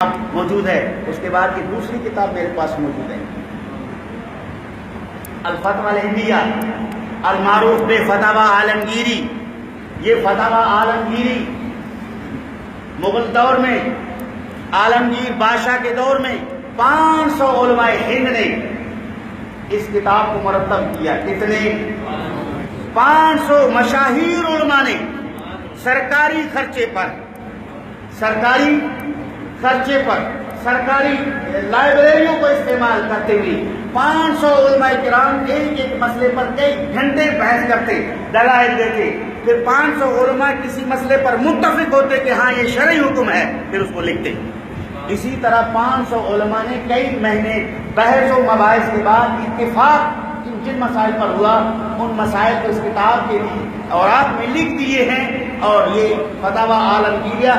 موجود ہے، اس کے بعد کی دوسری کتاب میرے پاس موجود ہے، الفتوی الہندیہ المعروف بے فتاوی عالمگیری۔ یہ فتاوی عالمگیری مغل دور میں، عالمگیر بادشاہ کے دور میں 500 علماء ہند نے اس کتاب کو مرتب کیا۔ کتنے؟ 500 مشاہیر علماء نے سرکاری خرچے پر، سرکاری لائبریریوں کو استعمال کرتے ہوئے 500 علماء کرام ایک ایک مسئلے پر کئی گھنٹے بحث کرتے، دلائل دیتے، پھر 500 علماء کسی مسئلے پر متفق ہوتے کہ ہاں یہ شرعی حکم ہے، پھر اس کو لکھتے۔ اسی طرح 500 علماء نے کئی مہینے بحث و مباحث کے بعد اتفاق جن مسائل پر ہوا، ان مسائل کو اس کتاب کے اوراق میں لکھ دیے ہیں، اور یہ فتاوی عالمگیریہ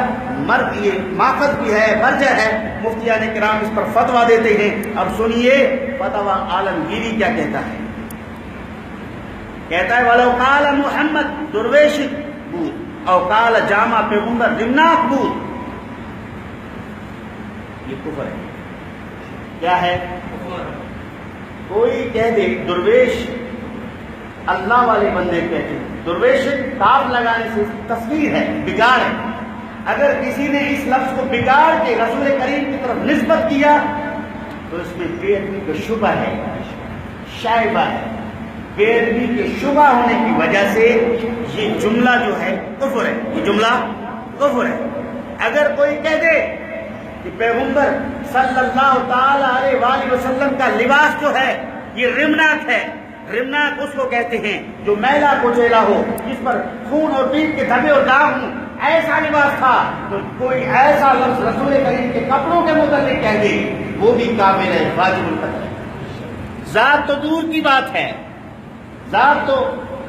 یہ ماخذ بھی ہے، مرجع ہے، مفتیان کرام اس پر فتویٰ دیتے ہیں۔ اب سنیے فتاوی عالمگیری کیا کہتا ہے۔ کہتا ہے وَلَوْ قَالَ محمد درویش بود او قال جامع پیغمبر رمناک بود، یہ کفر ہے۔ کیا ہے؟ کوئی کہہ دے درویش، اللہ والے بندے کہتے ہیں درویش، تاب لگانے سے تصویر ہے، بگاڑ ہے۔ اگر کسی نے اس لفظ کو بگاڑ کے رسول کریم کی طرف نسبت کیا تو اس میں بے ادبی کا شبہ ہے، شائبہ ہے۔ بے ادبی کے شبہ ہونے کی وجہ سے یہ جملہ جو ہے کفر ہے، یہ جملہ کفر ہے۔ اگر کوئی کہہ دے کہ پیغمبر صلی اللہ تعالی علیہ وآلہ وسلم کا لباس جو ہے یہ رمناک ہے، رمناک اس کو کہتے ہیں جو میلا کچیلا ہو، جس پر خون اور پیپ کے دھبے اور داغ ہوں، ایسا لباس تھا، تو کوئی ایسا لفظ رسول کریم کے کپڑوں کے متعلق کہہ دے وہ بھی کافر ہے، واجب القتل ہے۔ ذات تو دور کی بات ہے، ذات تو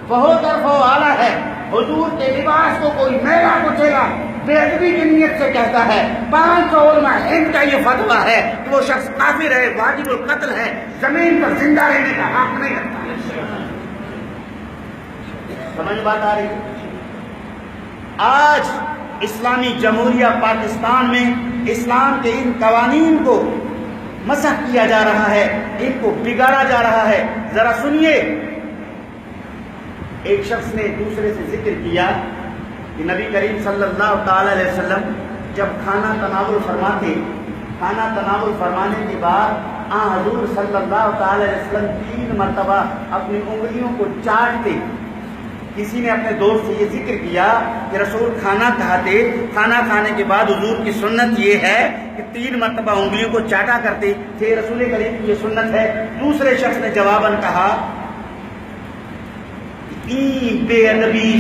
بہت اور اعلیٰ ہے، حضور کے لباس کو کوئی میلا کچیلا بے ادبی کی نیت سے کہتا ہے، 500 علماء ہند کا یہ فتویٰ ہے کہ وہ شخص کافر ہے، واجب القتل ہے، زمین پر زندہ رہنے کا حق نہیں رکھتا۔ سمجھ بات آ رہی ہے؟ آج اسلامی جمہوریہ پاکستان میں اسلام کے ان قوانین کو مسخ کیا جا رہا ہے، ان کو بگاڑا جا رہا ہے۔ ذرا سنیے، ایک شخص نے دوسرے سے ذکر کیا کہ نبی کریم صلی اللہ تعالی علیہ وسلم جب کھانا تناول فرماتے، کھانا تناول فرمانے کے بعد حضور صلی اللہ تعالی علیہ وسلم 3 مرتبہ اپنی انگلیوں کو چاٹتے۔ کسی نے اپنے دوست سے یہ ذکر کیا کہ رسول کھانا کھاتے، کھانا کھانے کے بعد حضور کی سنت یہ ہے کہ 3 مرتبہ انگلیوں کو چاٹا کرتے تھے، رسول کریم کی یہ سنت ہے۔ دوسرے شخص نے جواباً کہا بے ادبی،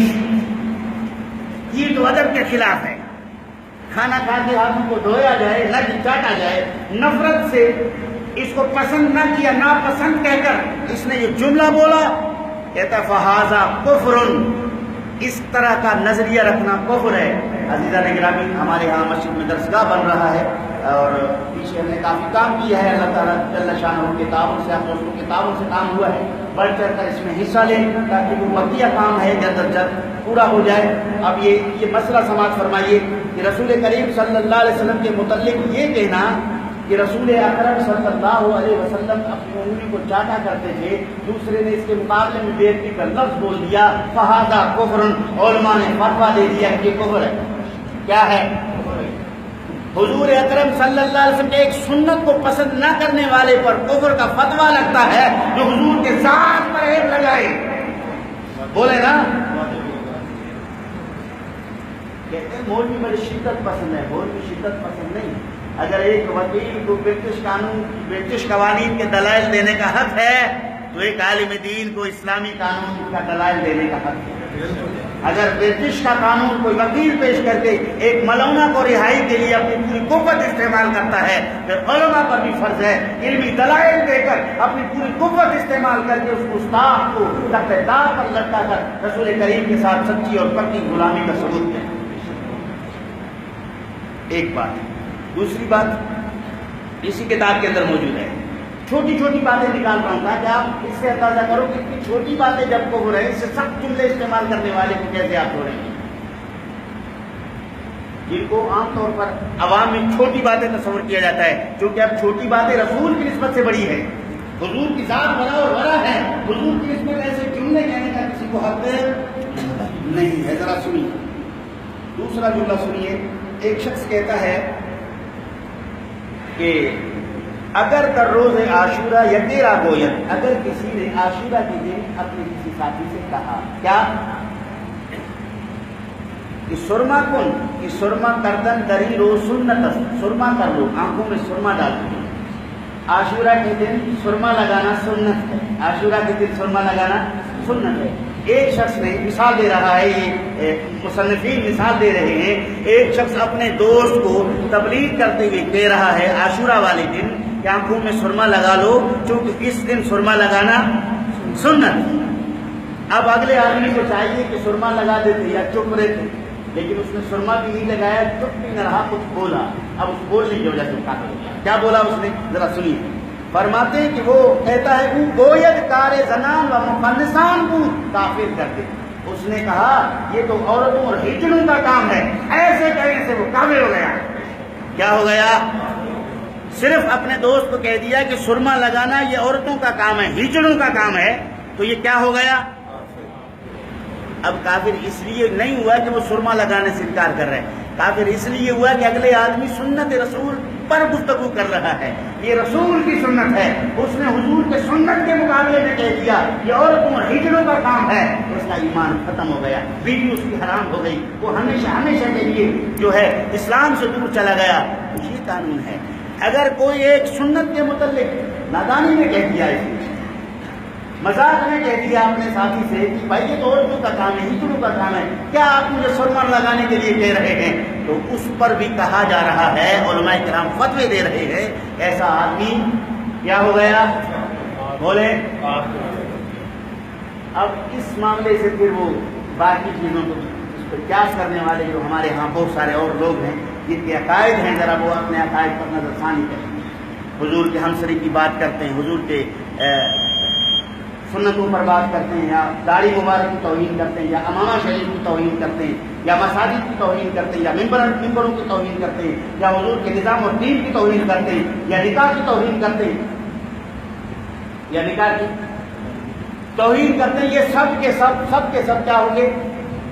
یہ تو ادب کے خلاف ہے، کھانا کھاتے ہاتھوں کو دھویا جائے نہ کہ چاٹا جائے۔ نفرت سے اس کو پسند نہ کیا، ناپسند کہہ کر اس نے یہ جملہ بولا، کہتا فہذا کفر، اس طرح کا نظریہ رکھنا کفر ہے۔ عزیزان گرامی، ہمارے ہاں مسجد میں درسگاہ بن رہا ہے اور پیچھے ہم نے کافی کام کیا ہے، اللہ تعالیٰ جل شانہ کے تعاون سے، آپ دوستوں کے تعاون سے کام ہوا ہے۔ بڑھ چڑھ کر اس میں حصہ لیں تاکہ وہ مکیہ کام ہے جلد از جلد پورا ہو جائے۔ اب یہ مسئلہ سماعت فرمائیے کہ رسول کریم صلی اللہ علیہ وسلم کے متعلق یہ کہنا کہ رسول اکرم صلی اللہ علیہ وسلم اپنی انگلی کو چاٹا کرتے تھے، دوسرے نے اس کے مقابلے میں بے ادبی کا لفظ بول دیا، فہذا کفر، علماء نے فتویٰ دے دیا کہ یہ کفر ہے۔ کیا ہے؟ حضور اکرم صلی اللہ علیہ وسلم کے ایک سنت کو پسند نہ کرنے والے پر کفر کا فتویٰ لگتا ہے جو حضور کے ذات پر عیب لگائے۔ بولے نا، کہتے ہیں مولوی بڑی شدت پسند ہے، مولوی شدت پسند نہیں۔ اگر ایک وکیل کو برٹش قوانین کے دلائل دینے کا حق ہے تو ایک عالم دین کو اسلامی قانون کا دلائل دینے کا حق ہے۔ اگر برٹش کا قانون کوئی وکیل پیش کر کے ایک ملونہ کو رہائی کے لیے اپنی پوری قوت استعمال کرتا ہے، پھر علماء پر بھی فرض ہے علمی دلائل دے کر اپنی پوری قوت استعمال کر کے اس گستاخ کو تحت داغ پر لٹکا کر رسول کریم کے ساتھ سچی اور پکی غلامی کا ثبوت دیں۔ ایک بات۔ دوسری بات اسی کتاب کے اندر موجود ہے، چھوٹی چھوٹی باتیں نکال رہا ہوں تاکہ آپ اس سے اندازہ کرو کہ اتنی چھوٹی باتیں جب کو ہو رہے ہیں، اس سے سخت جملے استعمال کرنے والے کو کیسے آپ ہو رہے ہیں۔ جن کو عام طور پر عوام میں چھوٹی باتیں تصور کیا جاتا ہے، کیونکہ اب چھوٹی باتیں رسول کی نسبت سے بڑی ہے. حضور کی ذات بڑا اور بڑا ہے، حضور کی نسبت ایسے جملے کہنے کا کسی کو حق نہیں ہے. ذرا سنیے دوسرا جملہ سنیے. ایک شخص کہتا ہے کہ اگر در روز عاشورہ یتیرا گویت، اگر کسی نے عاشورہ کے دن اپنے کسی ساتھی سے کہا کیا کہ سرما کن کہ سرما کردن دری رو سنت، سرما کر لو، آنکھوں میں سرما ڈال دو. عاشورہ کے دن سرما لگانا سنت ہے، عاشورہ کے دن سرما لگانا سنت ہے. ایک شخص نے مثال دے رہا ہے، یہ مصنفین مثال دے رہے ہیں، ایک شخص اپنے دوست کو تبلیغ کرتے ہوئے کہہ رہا ہے عاشورہ والے دن کہ آنکھوں میں سرما لگا لو کیونکہ اس دن سرما لگانا سنت. اب اگلے آدمی کو چاہیے کہ سرما لگا دیتے یا چپ رہتے، لیکن اس نے سرما بھی نہیں لگایا، چپ بھی نہ رہا، کچھ بولا. اب اس بولنے کی وجہ سے کیا بولا اس نے، ذرا سنیے. فرماتے ہیں کہ وہ کہتا ہے وہ گوید کار زنان و مخنثان کو کافر کر دے. اس نے کہا یہ تو عورتوں اور ہجڑوں کا کام ہے، ایسے کہنے سے وہ کافر ہو گیا. کیا ہو گیا؟ صرف اپنے دوست کو کہہ دیا کہ سرما لگانا یہ عورتوں کا کام ہے، ہجڑوں کا کام ہے، تو یہ کیا ہو گیا؟ اب کافر اس لیے نہیں ہوا کہ وہ سرما لگانے سے انکار کر رہے ہیں، کافر اس لیے ہوا کہ اگلے آدمی سنت رسول پر گفتگو کر رہا ہے، یہ رسول کی سنت ہے، اس نے حضور کے سنت کے مقابلے میں کہہ دیا یہ عورتوں اور ہجڑوں کا کام ہے، اس کا ایمان ختم ہو گیا، بیوی اس کی حرام ہو گئی، وہ ہمیشہ ہمیشہ کے لیے جو ہے اسلام سے دور چلا گیا. یہ قانون ہے. اگر کوئی ایک سنت کے متعلق نادانی میں کہہ دیا ہے، مذاق میں کہہ دیا اپنے ساتھی سے کہ بھائی یہ تو عورتوں کا کام ہے، ہجڑوں کا کام ہے، کیا آپ مجھے سرما لگانے کے لیے کہہ رہے ہیں، تو اس پر بھی کہا جا رہا ہے، علماء کرام فتوے دے رہے ہیں، ایسا آدمی کیا ہو گیا؟ بولے. اب اس معاملے سے پھر وہ باقی چیزوں کو اس پر قیاس کرنے والے جو ہمارے ہاں بہت سارے اور لوگ ہیں جن کے عقائد ہیں، ذرا وہ اپنے عقائد پر نظر ثانی کریں. حضور کے ہمسری کی بات کرتے ہیں، حضور کے سنتوں پر بات کرتے ہیں، یا داڑھی مبارک کی توہین کرتے ہیں، یا امامہ شریف کی توہین کرتے ہیں، یا مساجد کی توہین کرتے ہیں، یا ممبروں کی توہین کرتے ہیں، یا حضور کے نظام اور دین کی توہین کرتے ہیں، یا نکاح کی توہین کرتے ہیں، یا نکاح کی توہین کرتے ہیں، یہ سب کے سب کیا ہوں گے؟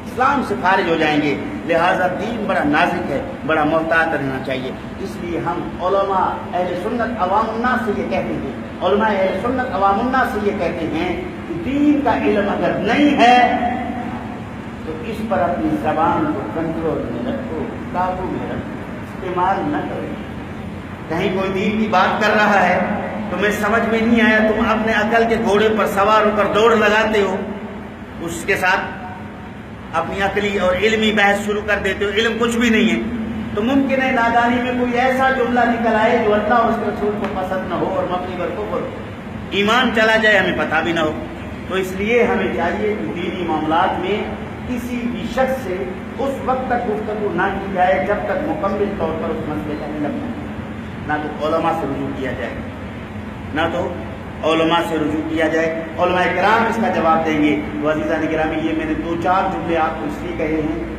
اسلام سے خارج ہو جائیں گے. لہذا دین بڑا نازک ہے، بڑا محتاط رہنا چاہیے. اس لیے ہم علماء اہل سنت عوام الناس سے یہ کہتے ہیں، علماء اہل سنت عوام الناس سے یہ کہتے ہیں کہ دین کا علم اگر نہیں ہے تو اس پر اپنی زبان کو کنٹرول میں رکھو، قابو میں رکھو، استعمال نہ کرو. کہیں کوئی دین کی بات کر رہا ہے تمہیں سمجھ میں نہیں آیا، تم اپنے عقل کے گھوڑے پر سوار ہو کر دوڑ لگاتے ہو، اس کے ساتھ اپنی عقلی اور علمی بحث شروع کر دیتے ہو، علم کچھ بھی نہیں ہے، تو ممکن ہے نادانی میں کوئی ایسا جملہ نکل آئے جو اللہ اور اس کے رسول کو پسند نہ ہو اور مبنی بر کفر ایمان چلا جائے، ہمیں پتہ بھی نہ ہو. تو اس لیے ہمیں چاہیے کہ دینی معاملات میں کسی بھی شخص سے اس وقت تک گفتگو نہ کی جائے جب تک مکمل طور پر اس مسئلے کا علم نہ تو علماء سے رجوع کیا جائے، نہ تو علماء سے رجوع کیا جائے. علماء کرام اس کا جواب دیں گے. تو عزیزان گرامی، یہ میں نے 2-4 جملے آپ کو اس لیے کہے ہیں